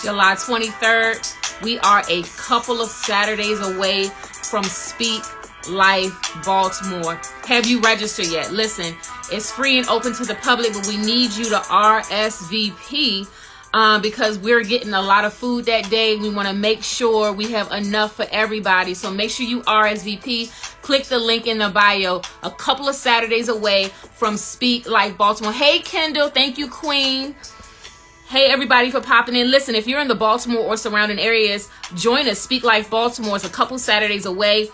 July 23rd. We are a couple of Saturdays away from Speak Life Baltimore. Have you registered yet? Listen, it's free and open to the public, but we need you to RSVP because we're getting a lot of food that day. We want to make sure we have enough for everybody. So make sure you RSVP. Click the link in the bio. A couple of Saturdays away from Speak Life Baltimore. Hey, Kendall. Thank you, Queen. Hey, everybody, for popping in. Listen, if you're in the Baltimore or surrounding areas, join us. Speak Life Baltimore is a couple Saturdays away.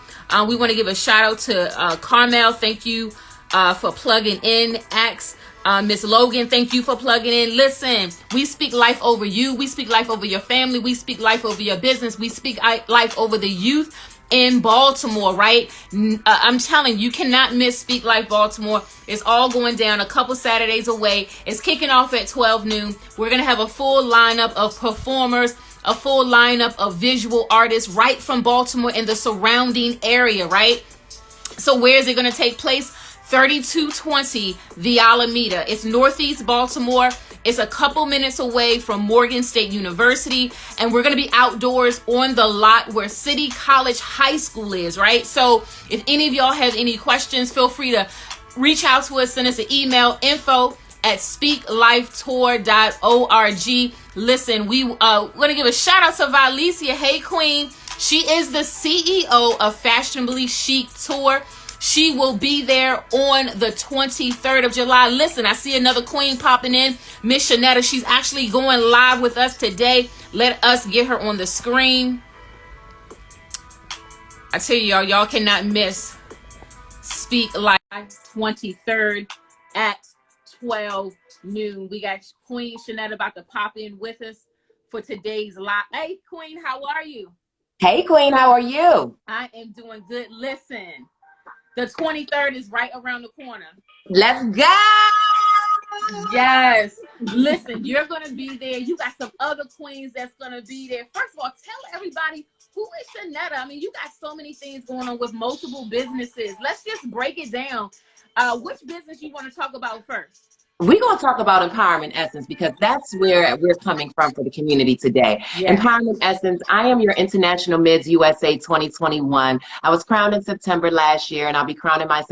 We want to give a shout out to Carmel. Thank you for plugging in. Axe, Miss Logan, thank you for plugging in. Listen, we speak life over you. We speak life over your family. We speak life over your business. We speak life over the youth in Baltimore, right? I'm telling you, cannot miss Speak Life Baltimore. It's all going down a couple Saturdays away. It's kicking off at 12 noon. We're going to have a full lineup of performers, a full lineup of visual artists right from Baltimore and the surrounding area, right? So where is it going to take place? 3220 The Alameda. It's Northeast Baltimore. It's a couple minutes away from Morgan State University, and we're going to be outdoors on the lot where City College High School is, right? So if any of y'all have any questions, feel free to reach out to us, send us an email, info@speaklifetour.org. Listen, we're going to give a shout out to Valicia. Hey, Queen. She is the CEO of Fashionably Chic Tour. She will be there on the 23rd of July. Listen, I see another queen popping in, Miss Shanetta. She's actually going live with us today. Let us get her on the screen. I tell you, y'all cannot miss Speak Life 23rd at 12 noon. We got Queen Shanetta about to pop in with us for today's live. Hey, Queen, how are you? Hey, Queen, how are you? I am doing good. Listen. The 23rd is right around the corner. Let's go! Yes. Listen, you're going to be there. You got some other queens that's going to be there. First of all, tell everybody, who is Shanetta? I mean, you got so many things going on with multiple businesses. Let's just break it down. Which business you want to talk about first? We're going to talk about Empowerment Essence because that's where we're coming from for the community today. Yes. Empowerment Essence, I am your International Mids USA 2021. I was crowned in September last year, and I'll be crowning my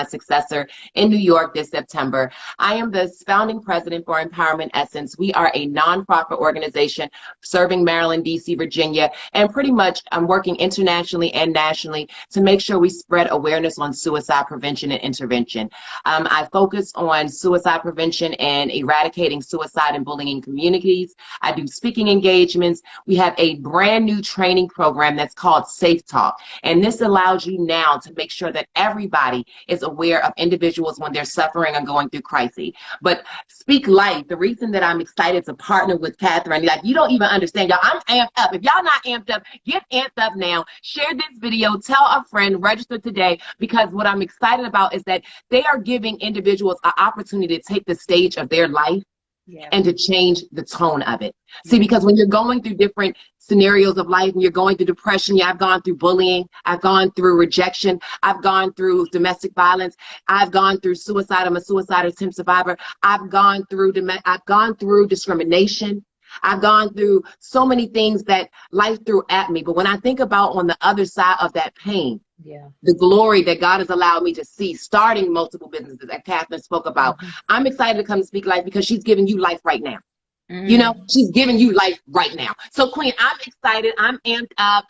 successor in New York this September. I am the founding president for Empowerment Essence. We are a nonprofit organization serving Maryland, D.C., Virginia, and pretty much I'm working internationally and nationally to make sure we spread awareness on suicide prevention and intervention. I focus on suicide prevention and eradicating suicide and bullying in communities. I do speaking engagements. We have a brand new training program that's called Safe Talk. And this allows you now to make sure that everybody is aware of individuals when they're suffering and going through crises. But Speak Life, the reason that I'm excited to partner with Catherine, like you don't even understand, y'all, I'm amped up. If y'all not amped up, get amped up now. Share this video, tell a friend, register today, because what I'm excited about is that they are giving individuals an opportunity to take the stage of their life and to change the tone of it. See, because when you're going through different scenarios of life and you're going through depression, I've gone through bullying, I've gone through rejection, I've gone through domestic violence, I've gone through suicide, I'm a suicide attempt survivor, I've gone through discrimination, I've gone through so many things that life threw at me. But when I think about on the other side of that pain, the glory that God has allowed me to see, starting multiple businesses that Catherine spoke about, I'm excited to come to Speak Life because she's giving you life right now. You know, she's giving you life right now. So Queen, I'm excited. I'm amped up.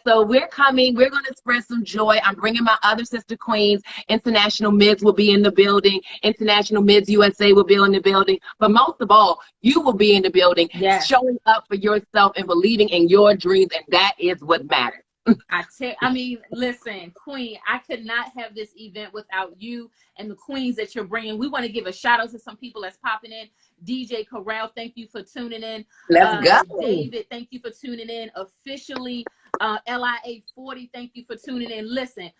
So we're coming. We're going to spread some joy. I'm bringing my other sister queens. International Mids will be in the building. International Mids USA will be in the building. But most of all, you will be in the building, showing up for yourself and believing in your dreams. And that is what matters. I mean, listen, Queen, I could not have this event without you and the queens that you're bringing. We want to give a shout out to some people that's popping in. DJ Corral, thank you for tuning in. Let's go. David, thank you for tuning in. Officially, LIA 40, thank you for tuning in. Listen,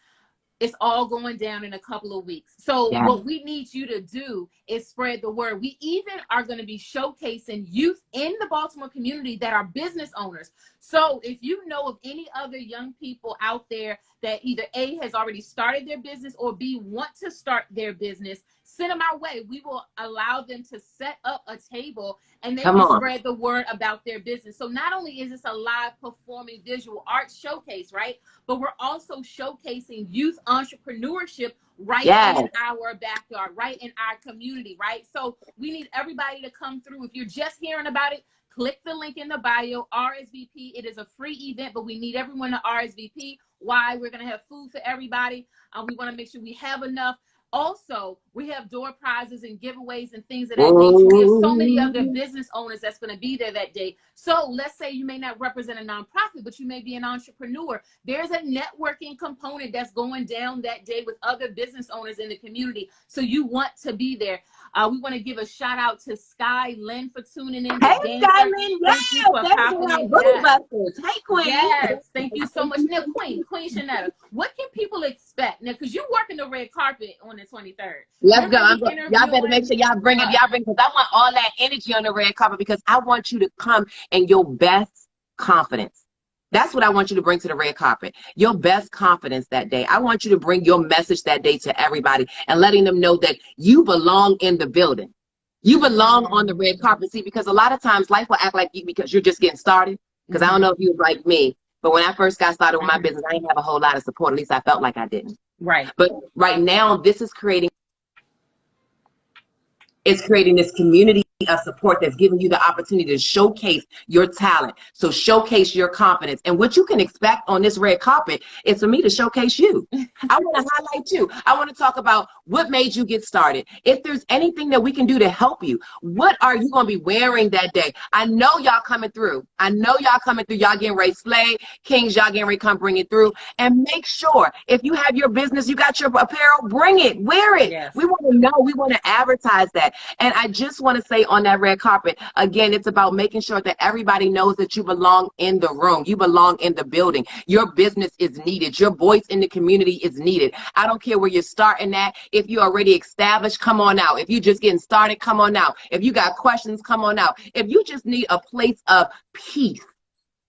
it's all going down in a couple of weeks. So what we need you to do is spread the word. We even are going to be showcasing youth in the Baltimore community that are business owners. So if you know of any other young people out there that either A, has already started their business, or B, want to start their business, send them our way. We will allow them to set up a table and they Come will on. spread the word about their business. So not only is this a live performing visual arts showcase, right? But we're also showcasing youth entrepreneurship right Yes. in our backyard, right in our community, right? So we need everybody to come through. If you're just hearing about it, click the link in the bio, RSVP. It is a free event, but we need everyone to RSVP. Why? We're going to have food for everybody. We want to make sure we have enough. Also, we have door prizes and giveaways and things of that nature. We have so many other business owners that's going to be there that day. So let's say you may not represent a nonprofit, but you may be an entrepreneur. There's a networking component that's going down that day with other business owners in the community. So you want to be there. We want to give a shout out to Sky Lynn for tuning in. Hey, Sky Lynn. Yes. Thank you for popping in. Yes. Hey, Queen. Yes. Thank you so much. Now, Queen Shanetta, what can people expect? Now, because you're working the red carpet on the 23rd. Let's go. Y'all better make sure y'all bring it. Because I want all that energy on the red carpet, because I want you to come in your best confidence. That's what I want you to bring to the red carpet. Your best confidence that day. I want you to bring your message that day to everybody and letting them know that you belong in the building. You belong on the red carpet. See, because a lot of times life will act like you because you're just getting started. Because I don't know if you were like me, but when I first got started with my business, I didn't have a whole lot of support. At least I felt like I didn't. Right. But right now, this is creating this community of support that's giving you the opportunity to showcase your talent. So showcase your confidence. And what you can expect on this red carpet is for me to showcase you. I want to highlight you. I want to talk about what made you get started. If there's anything that we can do to help you, what are you going to be wearing that day? I know y'all coming through. I know y'all coming through. Y'all getting ready to slay. Kings, y'all getting ready to come bring it through. And make sure if you have your business, you got your apparel, bring it, wear it. Yes. We want to know. We want to advertise that. And I just want to say on that red carpet, again, it's about making sure that everybody knows that you belong in the room. You belong in the building. Your business is needed. Your voice in the community is needed. I don't care where you're starting at. If you're already established, come on out. If you're just getting started, come on out. If you got questions, come on out. If you just need a place of peace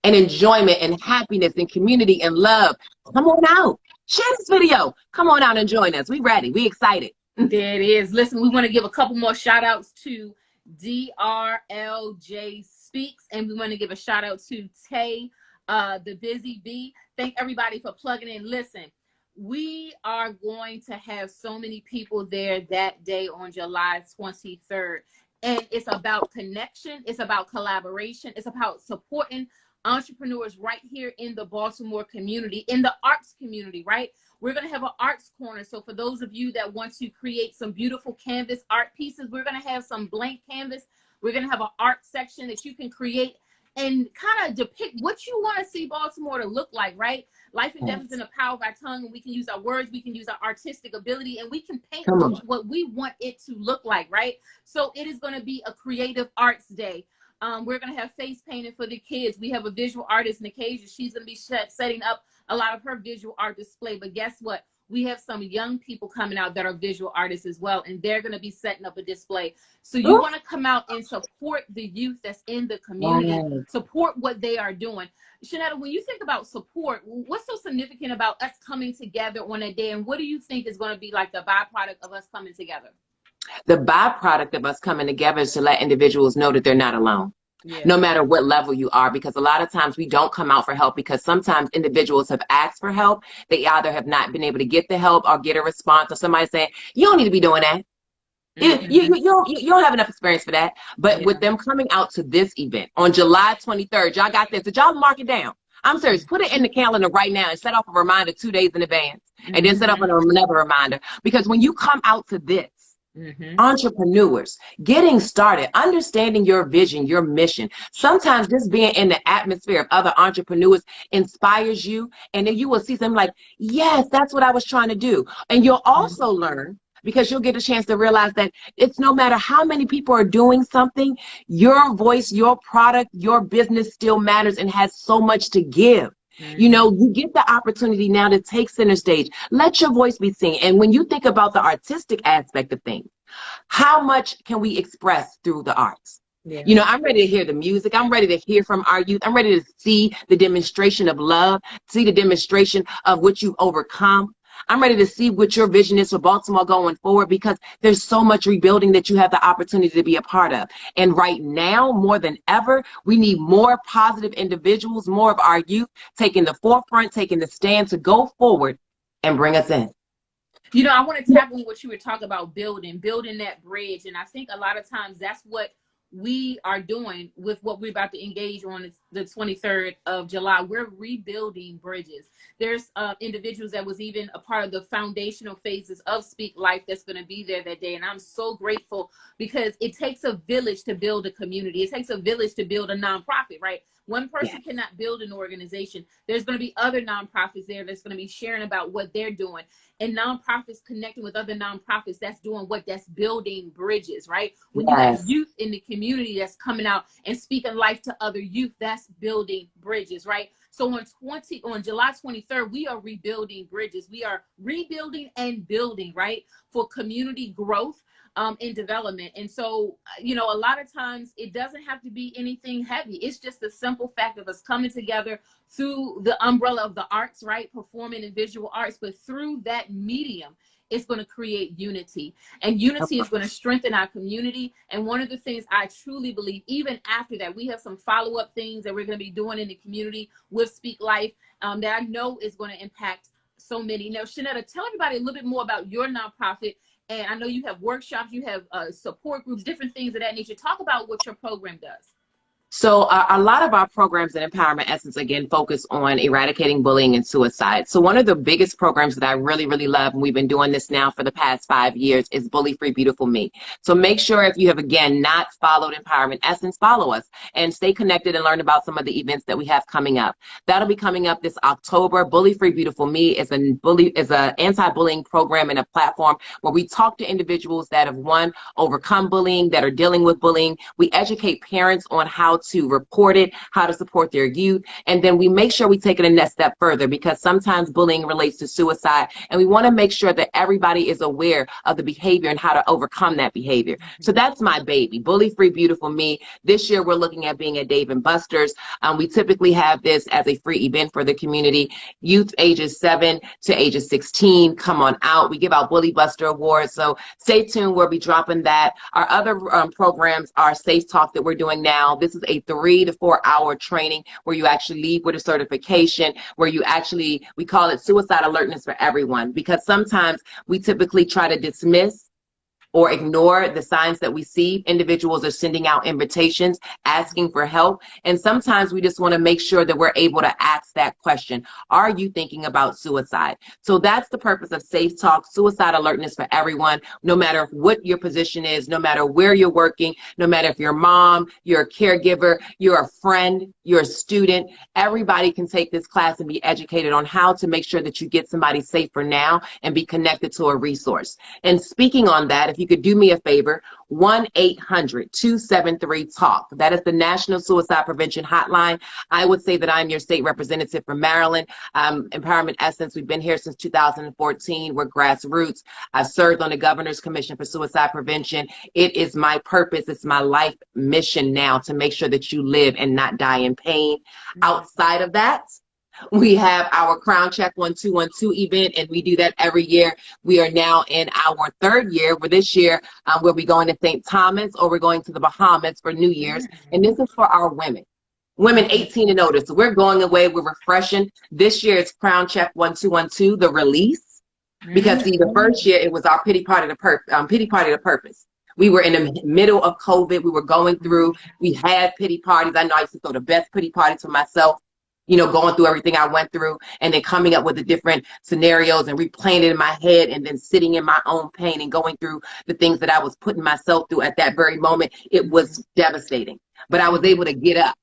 and enjoyment and happiness and community and love, come on out. Share this video. Come on out and join us. We ready. We excited. There it is. Listen, we want to give a couple more shout outs to DRLJ Speaks, and we want to give a shout out to Tay, the Busy Bee. Thank everybody for plugging in. Listen, we are going to have so many people there that day on July 23rd. And it's about connection. It's about collaboration. It's about supporting entrepreneurs right here in the Baltimore community, in the arts community, right? We're going to have an arts corner. So for those of you that want to create some beautiful canvas art pieces, we're going to have some blank canvas. We're going to have an art section that you can create and kind of depict what you want to see Baltimore to look like, right? Life and death is in the power of our tongue, and we can use our words, we can use our artistic ability, and we can paint what we want it to look like, right? So it is going to be a creative arts day. We're going to have face painting for the kids. We have a visual artist, Nikasia. She's going to be setting up a lot of her visual art display. But guess what? We have some young people coming out that are visual artists as well, and they're going to be setting up a display. So you want to come out and support the youth that's in the community, support what they are doing. Shanetta, when you think about support, what's so significant about us coming together on a day, and what do you think is going to be like the byproduct of us coming together? The byproduct of us coming together is to let individuals know that they're not alone. Yeah. No matter what level you are, because a lot of times we don't come out for help because sometimes individuals have asked for help. They either have not been able to get the help or get a response, or somebody saying, you don't need to be doing that. You don't have enough experience for that. But with them coming out to this event on July 23rd, y'all got this. Did y'all mark it down? I'm serious. Put it in the calendar right now and set off a reminder 2 days in advance. And then set up another reminder. Because when you come out to this, entrepreneurs getting started, understanding your vision, your mission, sometimes just being in the atmosphere of other entrepreneurs inspires you, and then you will see them like, yes, that's what I was trying to do. And you'll also learn, because you'll get a chance to realize that it's no matter how many people are doing something, your voice, your product, your business still matters and has so much to give. You know, you get the opportunity now to take center stage. Let your voice be seen. And when you think about the artistic aspect of things, how much can we express through the arts? Yeah. You know, I'm ready to hear the music. I'm ready to hear from our youth. I'm ready to see the demonstration of love, see the demonstration of what you've overcome. I'm ready to see what your vision is for Baltimore going forward, because there's so much rebuilding that you have the opportunity to be a part of. And right now, more than ever, we need more positive individuals, more of our youth taking the forefront, taking the stand to go forward and bring us in. You know, I want to tap on what you were talking about, building that bridge. And I think a lot of times that's what we are doing with what we're about to engage on the 23rd of July. We're rebuilding bridges. There's individuals that was even a part of the foundational phases of Speak Life that's going to be there that day. And I'm so grateful, because it takes a village to build a community. It takes a village to build a nonprofit, right? One person cannot build an organization. There's going to be other nonprofits there that's going to be sharing about what they're doing. And nonprofits connecting with other nonprofits that's doing what? That's building bridges, right? When you have youth in the community that's coming out and speaking life to other youth, that's building bridges, right? So on July 23rd, we are rebuilding bridges. We are rebuilding and building, right? For community growth in development. And so, you know, a lot of times it doesn't have to be anything heavy. It's just the simple fact of us coming together through the umbrella of the arts, right? Performing and visual arts, but through that medium, it's going to create unity, and unity is going to strengthen our community. And one of the things I truly believe, even after that, we have some follow-up things that we're going to be doing in the community with Speak Life that I know is going to impact so many. Now, Shanetta, tell everybody a little bit more about your nonprofit. And I know you have workshops, you have support groups, different things of that nature. Talk about what your program does. So a lot of our programs in Empowerment Essence, again, focus on eradicating bullying and suicide. So one of the biggest programs that I really, really love, and we've been doing this now for the past 5 years, is Bully Free Beautiful Me. So make sure, if you have, again, not followed Empowerment Essence, follow us and stay connected and learn about some of the events that we have coming up. That'll be coming up this October. Bully Free Beautiful Me is an anti-bullying program and a platform where we talk to individuals that have, one, overcome bullying, that are dealing with bullying. We educate parents on how to report it, how to support their youth, and then we make sure we take it a next step further, because sometimes bullying relates to suicide, and we want to make sure that everybody is aware of the behavior and how to overcome that behavior. So that's my baby, Bully Free Beautiful Me. This year we're looking at being at Dave & Buster's. We typically have this as a free event for the community. Youth ages 7 to ages 16, come on out. We give out Bully Buster Awards, so stay tuned. We'll be dropping that. Our other programs are Safe Talk that we're doing now. This is a 3 to 4 hour training where you actually leave with a certification, where you actually, we call it suicide alertness for everyone, because sometimes we typically try to dismiss or ignore the signs that we see. Individuals are sending out invitations, asking for help. And sometimes we just want to make sure that we're able to ask that question. Are you thinking about suicide? So that's the purpose of Safe Talk, suicide alertness for everyone, no matter what your position is, no matter where you're working, no matter if you're a mom, you're a caregiver, you're a friend, you're a student. Everybody can take this class and be educated on how to make sure that you get somebody safe for now and be connected to a resource. And speaking on that, if you could do me a favor, 1-800-273-TALK. That is the National Suicide Prevention Hotline. I would say that I'm your state representative from Maryland. Empowerment Essence, we've been here since 2014. We're grassroots. I served on the Governor's Commission for Suicide Prevention. It is my purpose. It's my life mission now to make sure that you live and not die in pain. Outside of that, we have our Crown Check 1212 event, and we do that every year. We are now in our 3rd year. For this year, we'll be going to St. Thomas, or we're going to the Bahamas for New Year's. And this is for our women 18 and older. So we're going away, we're refreshing. This year it's Crown Check 1212, the release, because see, the first year it was our pity party to purpose. We were in the middle of COVID. We were going through, we had pity parties. I know I used to throw the best pity parties for myself, you know, going through everything I went through, and then coming up with the different scenarios and replaying it in my head, and then sitting in my own pain and going through the things that I was putting myself through at that very moment. It was devastating, but I was able to get up,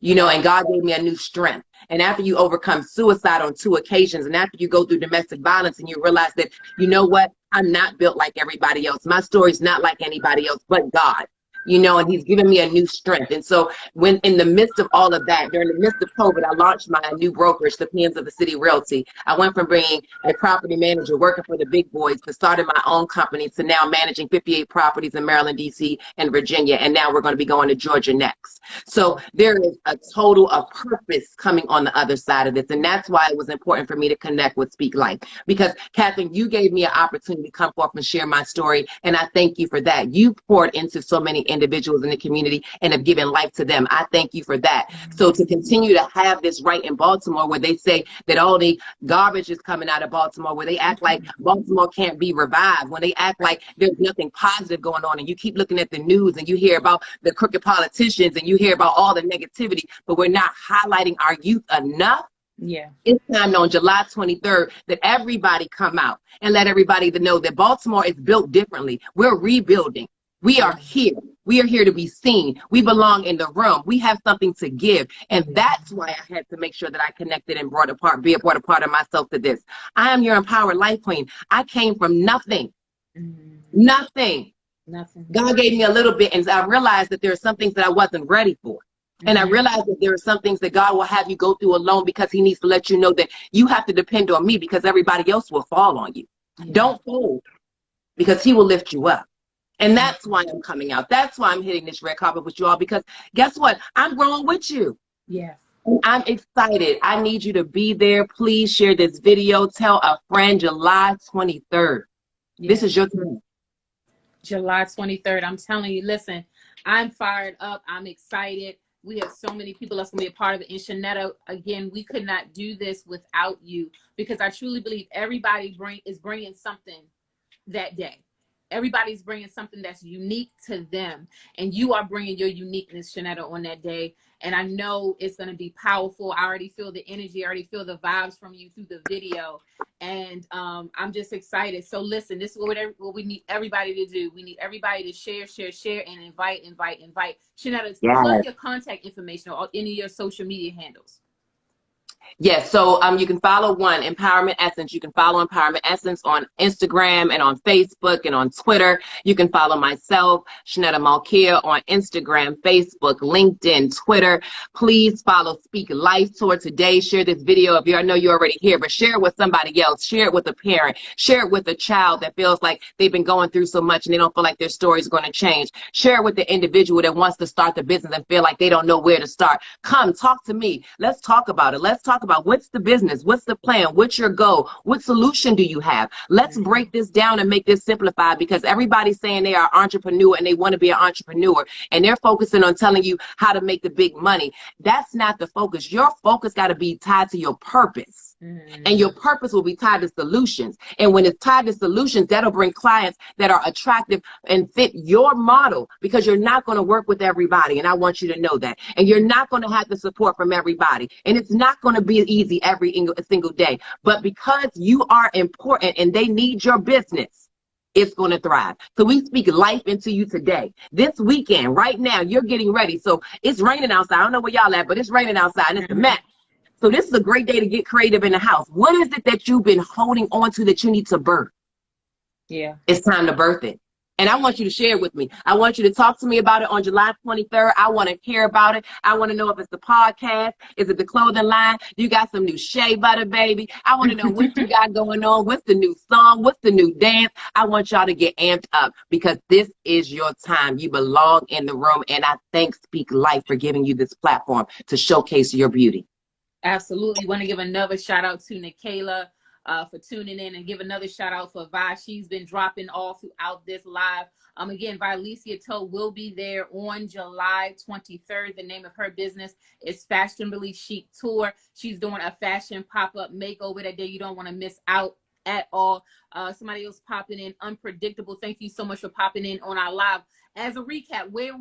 you know, and God gave me a new strength. And after you overcome suicide on 2 occasions, and after you go through domestic violence and you realize that, you know what, I'm not built like everybody else. My story's not like anybody else but God. you know, and he's given me a new strength. And so when in the midst of all of that, during the midst of COVID, I launched my new brokerage, the PMs of the City Realty. I went from being a property manager working for the big boys to starting my own company to now managing 58 properties in Maryland, DC, and Virginia. And now we're going to be going to Georgia next. So there is a total of purpose coming on the other side of this. And that's why it was important for me to connect with Speak Life. Because Catherine, you gave me an opportunity to come forth and share my story. And I thank you for that. You poured into so many individuals in the community and have given life to them. I thank you for that. So to continue to have this right in Baltimore, where they say that all the garbage is coming out of Baltimore, where they act like Baltimore can't be revived, when they act like there's nothing positive going on, and you keep looking at the news and you hear about the crooked politicians and you hear about all the negativity, but we're not highlighting our youth enough. Yeah. It's time on July 23rd that everybody come out and let everybody know that Baltimore is built differently. We're rebuilding. We are here. We are here to be seen. We belong in the room. We have something to give. And that's why I had to make sure that I connected and brought a part of myself to this. I am your empowered life queen. I came from nothing. Nothing. God gave me a little bit, and I realized that there are some things that I wasn't ready for. And I realized that there are some things that God will have you go through alone, because he needs to let you know that you have to depend on me, because everybody else will fall on you. Don't fold, because he will lift you up. And that's why I'm coming out. That's why I'm hitting this red carpet with you all, because guess what? I'm growing with you. Yes. I'm excited. I need you to be there. Please share this video. Tell a friend. July 23rd. This is your time. July 23rd. I'm telling you, listen, I'm fired up. I'm excited. We have so many people that's going to be a part of it. And Shanetta, again, we could not do this without you, because I truly believe everybody is bringing something that day. Everybody's bringing something that's unique to them. And you are bringing your uniqueness, Shanetta, on that day. And I know it's going to be powerful. I already feel the energy. I already feel the vibes from you through the video. And I'm just excited. So listen, this is what we need everybody to do. We need everybody to share, and invite. Shanetta, plug your contact information or any of your social media handles. Yes, so you can follow Empowerment Essence. You can follow Empowerment Essence on Instagram and on Facebook and on Twitter. You can follow myself, Shanetta Malkia, on Instagram, Facebook, LinkedIn, Twitter. Please follow Speak Life Tour today. Share this video if I know you're already here, but share it with somebody else. Share it with a parent. Share it with a child that feels like they've been going through so much and they don't feel like their story is going to change. Share it with the individual that wants to start the business and feel like they don't know where to start. Come talk to me. Let's talk about it. Let's talk about what's the business, what's the plan, what's your goal, what solution do you have? Let's break this down and make this simplified, because everybody's saying they are an entrepreneur and they want to be an entrepreneur, and they're focusing on telling you how to make the big money. That's not the focus. Your focus got to be tied to your purpose. And your purpose will be tied to solutions. And when it's tied to solutions, that'll bring clients that are attractive and fit your model, because you're not going to work with everybody. And I want you to know that. And you're not going to have the support from everybody. And it's not going to be easy every single day. But because you are important and they need your business, it's going to thrive. So we speak life into you today. This weekend, right now, you're getting ready. So it's raining outside. I don't know where y'all at, but it's raining outside and it's a mess. So this is a great day to get creative in the house. What is it that you've been holding on to that you need to birth? Yeah. It's time to birth it. And I want you to share it with me. I want you to talk to me about it on July 23rd. I want to hear about it. I want to know if it's the podcast. Is it the clothing line? You got some new shea butter, baby. I want to know what you got going on. What's the new song? What's the new dance? I want y'all to get amped up, because this is your time. You belong in the room. And I thank Speak Life for giving you this platform to showcase your beauty. Absolutely. Want to give another shout out to Nikayla for tuning in, and give another shout out for Vi. She's been dropping all throughout this live. Again, Vilecia Toe will be there on July 23rd. The name of her business is Fashionably Chic Tour. She's doing a fashion pop-up makeover that day. You don't want to miss out at all. Somebody else popping in, Unpredictable. Thank you so much for popping in on our live. As a recap, where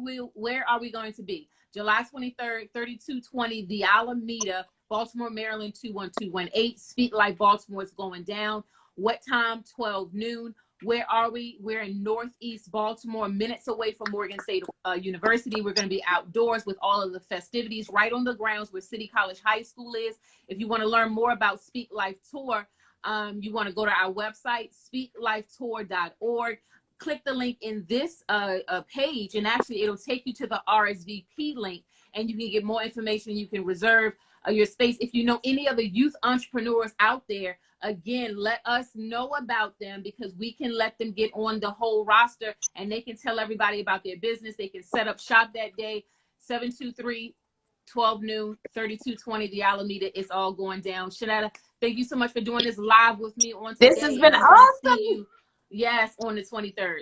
are we going to be? July 23rd, 3220 The Alameda, Baltimore, Maryland, 21218. Speak Life Baltimore is going down. What time? 12 noon. Where are we? We're in Northeast Baltimore, minutes away from Morgan State University. We're going to be outdoors with all of the festivities right on the grounds where City College High School is. If you want to learn more about Speak Life Tour, you want to go to our website, speaklifetour.org. click the link in this page, and actually it'll take you to the RSVP link, and you can get more information. You can reserve your space. If you know any other youth entrepreneurs out there, again, let us know about them, because we can let them get on the whole roster, and they can tell everybody about their business. They can set up shop that day. 723 12 noon 3220 the Alameda. It's all going down. Shanetta, thank you so much for doing this live with me on today. This has been awesome. See you, yes, on the 23rd.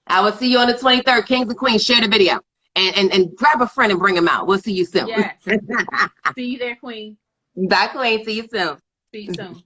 I will see you on the 23rd. Kings and Queens, share the video and grab a friend and bring them out. We'll see you soon. Yes. See you there, Queen. Bye, Queen. See you soon. See you soon.